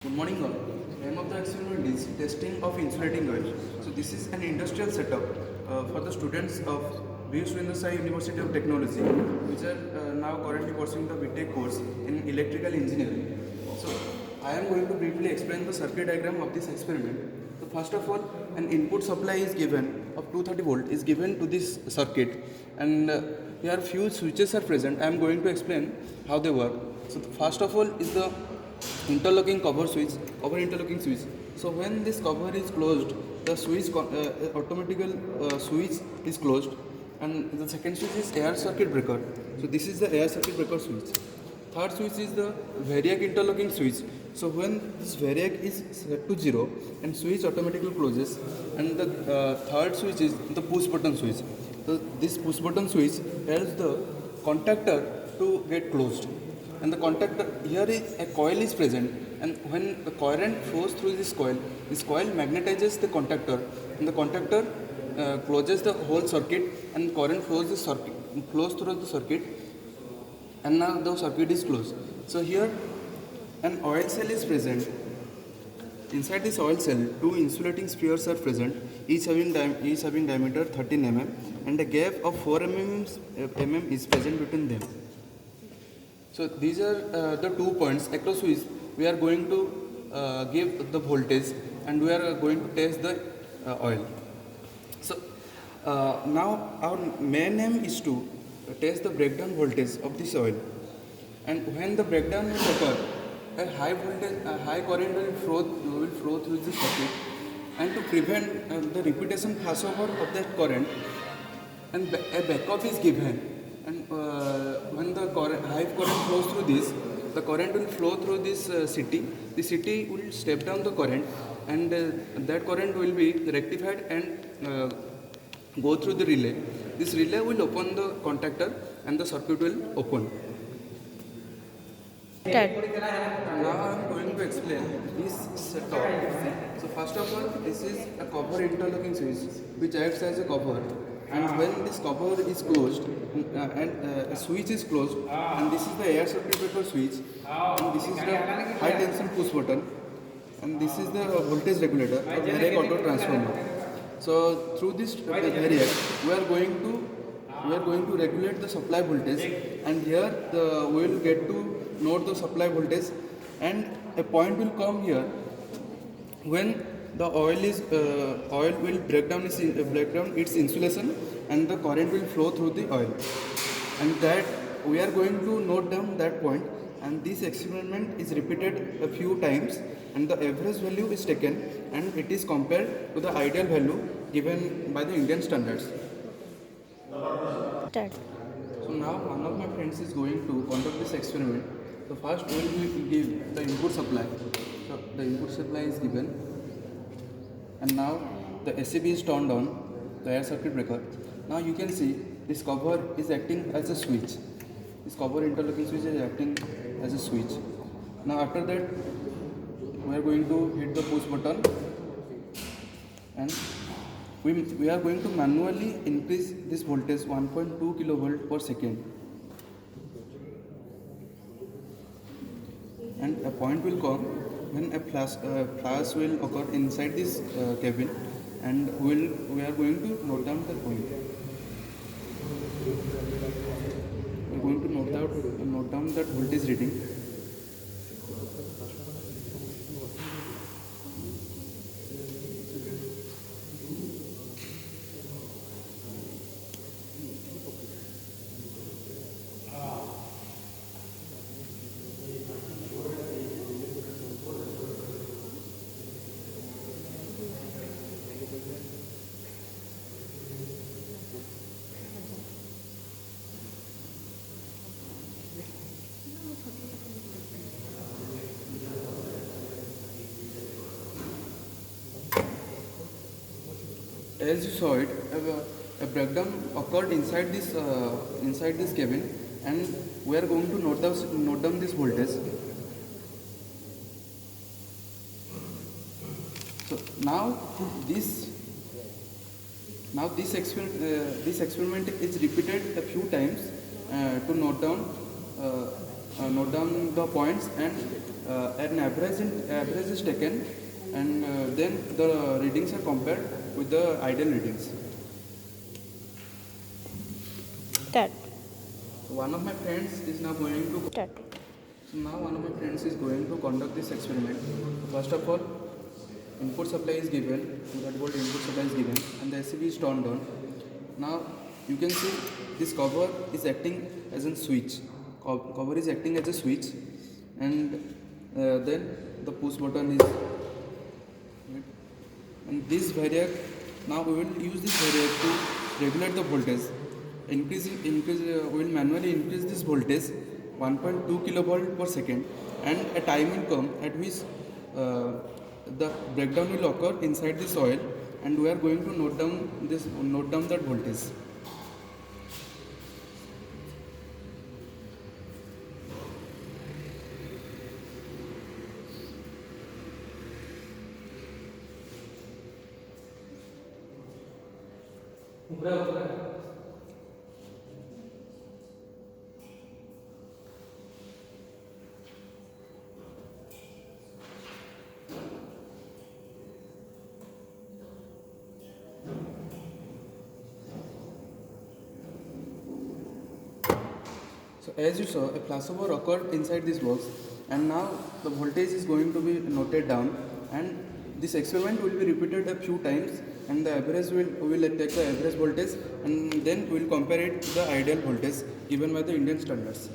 Good morning all. Aim of the experiment is testing of insulating oil. So this is an industrial setup for the students of V. Surendra Sai University of Technology, which are now currently pursuing the BTech course in electrical engineering. So I am going to briefly explain the circuit diagram of this experiment. So first of all, an input supply is given of 230 volt is given to this circuit, and here few switches are present. I am going to explain how they work. So first of all is the interlocking cover interlocking switch. So when this cover is closed, the switch automatically switch is closed, and the second switch is air circuit breaker. So this is the air circuit breaker switch. Third switch is the variac interlocking switch. So when this variac is set to 0 and switch automatically closes, and the third switch is the push button switch. So this push button switch helps the contactor to get closed, and the contactor here is a coil is present, and when the current flows through this coil magnetizes the contactor, and the contactor closes the whole circuit, and current flows through the circuit, and now the circuit is closed. So here an oil cell is present. Inside this oil cell, two insulating spheres are present, each having diameter 13 mm, and a gap of 4 mm is present between them. So these are the 2 points across which we are going to give the voltage, and we are going to test the oil. So now our main aim is to test the breakdown voltage of this oil, and when the breakdown will occur, a high current will flow through the circuit, and to prevent the repetition passover of that current, and a backup is given, and when the high current flows through this, the current will flow through this CT. The CT will step down the current, and that current will be rectified and go through the relay. This relay will open the contactor, and the circuit will open. Start. Now I am going to explain this setup. So first of all, this is a copper interlocking switch which acts as a cover, and when this cover is closed and a switch is closed, and this is the air circuit breaker switch, and this is the high tension push button, and this is the voltage regulator or variac auto transformer. So through this variac, we are going to regulate the supply voltage, and here we will get to note the supply voltage, and a point will come here when the oil will break down its insulation, and the current will flow through the oil, and that we are going to note down that point, and this experiment is repeated a few times, and the average value is taken, and it is compared to the ideal value given by the Indian standards. Start. So now one of my friends is going to conduct this experiment. So first we will give the input supply. So the input supply is given, and now the SCB is turned on, the air circuit breaker. Now you can see this cover is acting as a switch. This cover interlocking switch is acting as a switch. Now after that, we are going to hit the push button, and we are going to manually increase this voltage 1.2 kilovolt per second, and a point will come when a flash will occur inside this cabin, and we are going to note down the point. We are going to note down that voltage reading. As you saw it, a breakdown occurred inside this cabin, and we are going to note down this voltage. So now this experiment is repeated a few times to note down the points, and average is taken, and then the readings are compared with the ideal readings. Start. One of my friends is now going to Start. So now one of my friends is going to conduct this experiment. First of all, input supply is given, 230 volt input supply is given, and the SCB is turned on. Now you can see this cover is acting as a switch. Cover is acting as a switch, and then the push button is. And this variac, now we will use this variac to regulate the voltage. We will manually increase this voltage 1.2 kilovolt per second, and a time will come at which the breakdown will occur inside this oil, and we are going to note down that voltage. So as you saw, a flashover occurred inside this box, and now the voltage is going to be noted down, and this experiment will be repeated a few times, and the average we will take the average voltage, and then we will compare it to the ideal voltage given by the Indian standards.